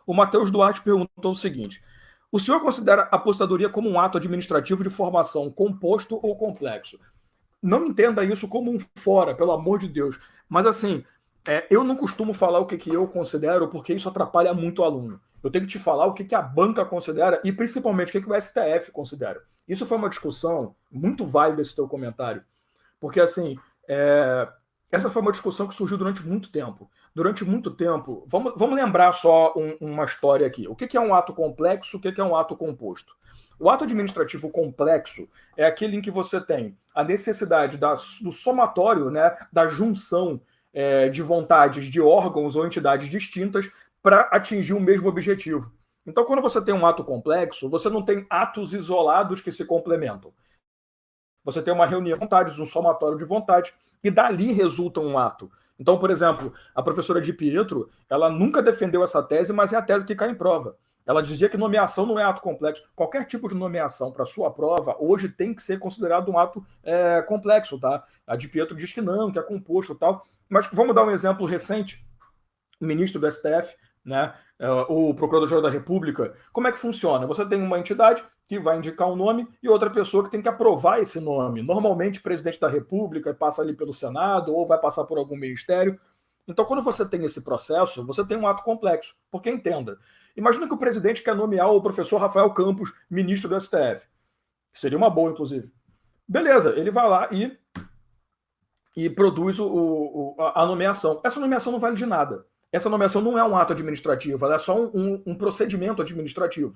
O Matheus Duarte perguntou o seguinte: o senhor considera a apostadoria como um ato administrativo de formação composto ou complexo? Não entenda isso como um fora, pelo amor de Deus. Mas assim, eu não costumo falar o que eu considero, porque isso atrapalha muito o aluno. Eu tenho que te falar o que a banca considera e principalmente o que o STF considera. Isso foi uma discussão muito válida esse teu comentário. Porque, assim, essa foi uma discussão que surgiu durante muito tempo. Durante muito tempo, vamos lembrar só uma história aqui. O que é um ato complexo, o que é um ato composto? O ato administrativo complexo é aquele em que você tem a necessidade do somatório, né, da junção de vontades de órgãos ou entidades distintas para atingir o mesmo objetivo. Então, quando você tem um ato complexo, você não tem atos isolados que se complementam. Você tem uma reunião de vontades, um somatório de vontades, e dali resulta um ato. Então, por exemplo, a professora de Pietro, ela nunca defendeu essa tese, mas é a tese que cai em prova. Ela dizia que nomeação não é ato complexo. Qualquer tipo de nomeação para sua prova hoje tem que ser considerado um ato complexo, tá? A de Pietro diz que não, que é composto e tal. Mas vamos dar um exemplo recente. O ministro do STF, né, o Procurador-Geral da República, como é que funciona? Você tem uma entidade que vai indicar um nome e outra pessoa que tem que aprovar esse nome. Normalmente, o presidente da República passa ali pelo Senado ou vai passar por algum ministério. Então, quando você tem esse processo, você tem um ato complexo. Porque entenda, imagina que o presidente quer nomear o professor Rafael Campos ministro do STF. Seria uma boa, inclusive. Beleza, ele vai lá e produz a nomeação. Essa nomeação não vale de nada. Essa nomeação não é um ato administrativo, ela é só um procedimento administrativo.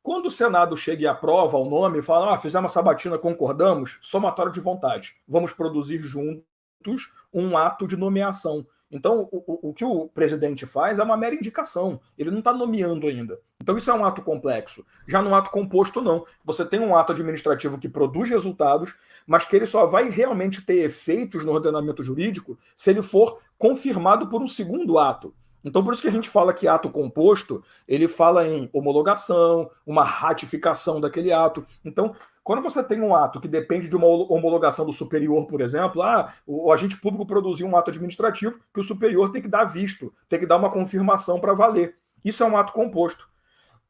Quando o Senado chega e aprova o nome e fala, fizemos a sabatina, concordamos, somatório de vontade, vamos produzir juntos um ato de nomeação. Então, o que o presidente faz é uma mera indicação, ele não está nomeando ainda. Então, isso é um ato complexo. Já no ato composto, não. Você tem um ato administrativo que produz resultados, mas que ele só vai realmente ter efeitos no ordenamento jurídico se ele for confirmado por um segundo ato. Então, por isso que a gente fala que ato composto, ele fala em homologação, uma ratificação daquele ato. Então, quando você tem um ato que depende de uma homologação do superior, por exemplo, o agente público produziu um ato administrativo que o superior tem que dar visto, tem que dar uma confirmação para valer. Isso é um ato composto.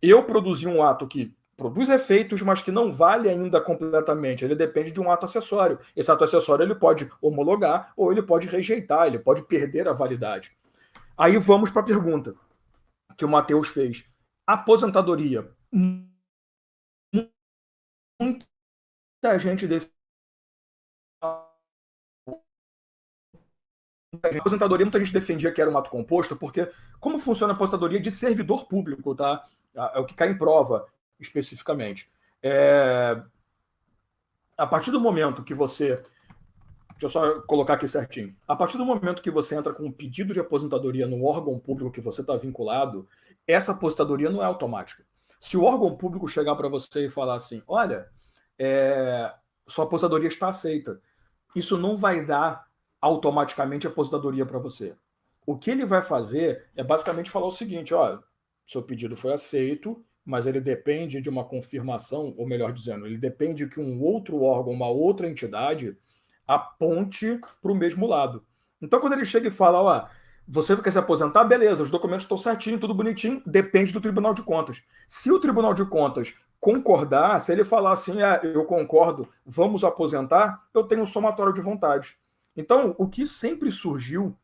Eu produzi um ato que produz efeitos, mas que não vale ainda completamente. Ele depende de um ato acessório. Esse ato acessório ele pode homologar ou ele pode rejeitar, ele pode perder a validade. Aí vamos para a pergunta que o Matheus fez. Aposentadoria. Muita gente defende. Aposentadoria, muita gente defendia que era um ato composto, porque como funciona a aposentadoria de servidor público, tá? É o que cai em prova, especificamente. A partir do momento que você. Deixa eu só colocar aqui certinho. A partir do momento que você entra com um pedido de aposentadoria no órgão público que você está vinculado, essa aposentadoria não é automática. Se o órgão público chegar para você e falar assim, olha, sua aposentadoria está aceita, isso não vai dar automaticamente aposentadoria para você. O que ele vai fazer é basicamente falar o seguinte, ó, seu pedido foi aceito, mas ele depende de uma confirmação, ou melhor dizendo, ele depende que um outro órgão, uma outra entidade aponte para o mesmo lado. Então, quando ele chega e fala, ó, você quer se aposentar, beleza, os documentos estão certinho, tudo bonitinho, depende do Tribunal de Contas. Se o Tribunal de Contas concordar, se ele falar assim, eu concordo, vamos aposentar, eu tenho um somatório de vontades. Então, o que sempre surgiu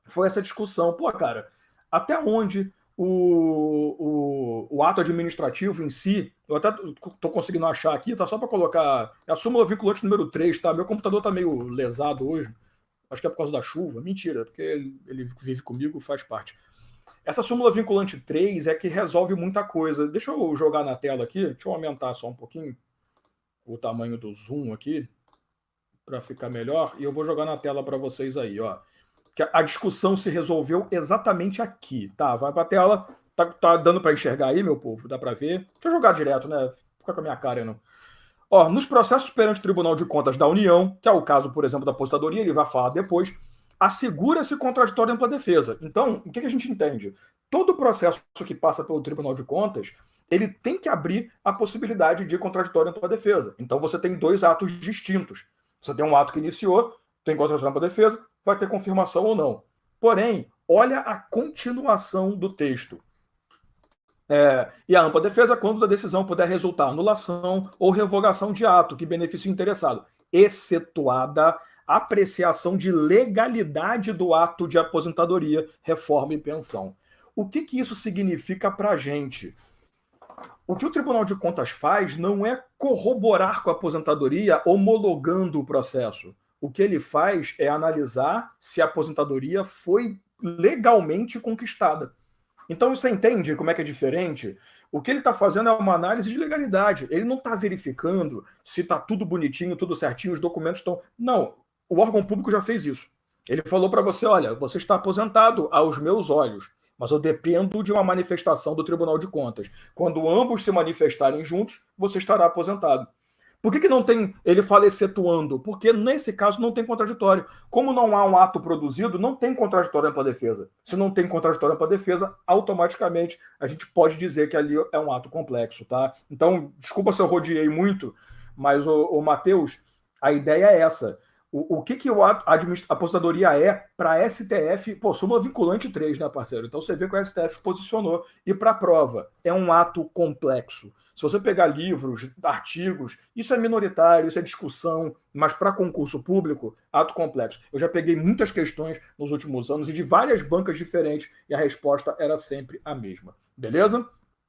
foi essa discussão. Pô, cara, até onde o ato administrativo em si, eu até estou conseguindo achar aqui, tá só para colocar, é a súmula vinculante número 3, tá? Meu computador tá meio lesado hoje, acho que é por causa da chuva, mentira, porque ele vive comigo, faz parte. Essa súmula vinculante 3 é que resolve muita coisa. Deixa eu jogar na tela aqui, deixa eu aumentar só um pouquinho o tamanho do zoom aqui, para ficar melhor, e eu vou jogar na tela para vocês aí, ó. Que a discussão se resolveu exatamente aqui, tá? Vai para a tela, tá dando para enxergar aí, meu povo? Dá para ver? Deixa eu jogar direto, né? Fica com a minha cara, não. Ó, nos processos perante o Tribunal de Contas da União, que é o caso, por exemplo, da apostadoria, ele vai falar depois, assegura-se contraditório ampla defesa. Então, o que a gente entende? Todo processo que passa pelo Tribunal de Contas, ele tem que abrir a possibilidade de contraditório ampla defesa. Então, você tem dois atos distintos. Você tem um ato que iniciou, tem contraditório ampla defesa, vai ter confirmação ou não. Porém, olha a continuação do texto. E a ampla defesa quando a decisão puder resultar anulação ou revogação de ato que beneficie o interessado, excetuada a apreciação de legalidade do ato de aposentadoria, reforma e pensão. O que isso significa para a gente? O que o Tribunal de Contas faz não é corroborar com a aposentadoria homologando o processo. O que ele faz é analisar se a aposentadoria foi legalmente conquistada. Então você entende como é que é diferente? O que ele está fazendo é uma análise de legalidade. Ele não está verificando se está tudo bonitinho, tudo certinho, os documentos estão. Não, o órgão público já fez isso. Ele falou para você: olha, você está aposentado aos meus olhos, mas eu dependo de uma manifestação do Tribunal de Contas. Quando ambos se manifestarem juntos, você estará aposentado. Por que não tem, ele fala excetuando? Porque nesse caso não tem contraditório. Como não há um ato produzido, não tem contraditório para a defesa. Se não tem contraditório para a defesa, automaticamente a gente pode dizer que ali é um ato complexo, tá? Então, desculpa se eu rodeei muito, mas o Matheus, a ideia é essa. O que a aposentadoria é para a STF? Pô, súmula vinculante 3, né, parceiro? Então você vê que o STF posicionou. E para a prova, é um ato complexo. Se você pegar livros, artigos, isso é minoritário, isso é discussão, mas para concurso público, ato complexo. Eu já peguei muitas questões nos últimos anos e de várias bancas diferentes e a resposta era sempre a mesma. Beleza?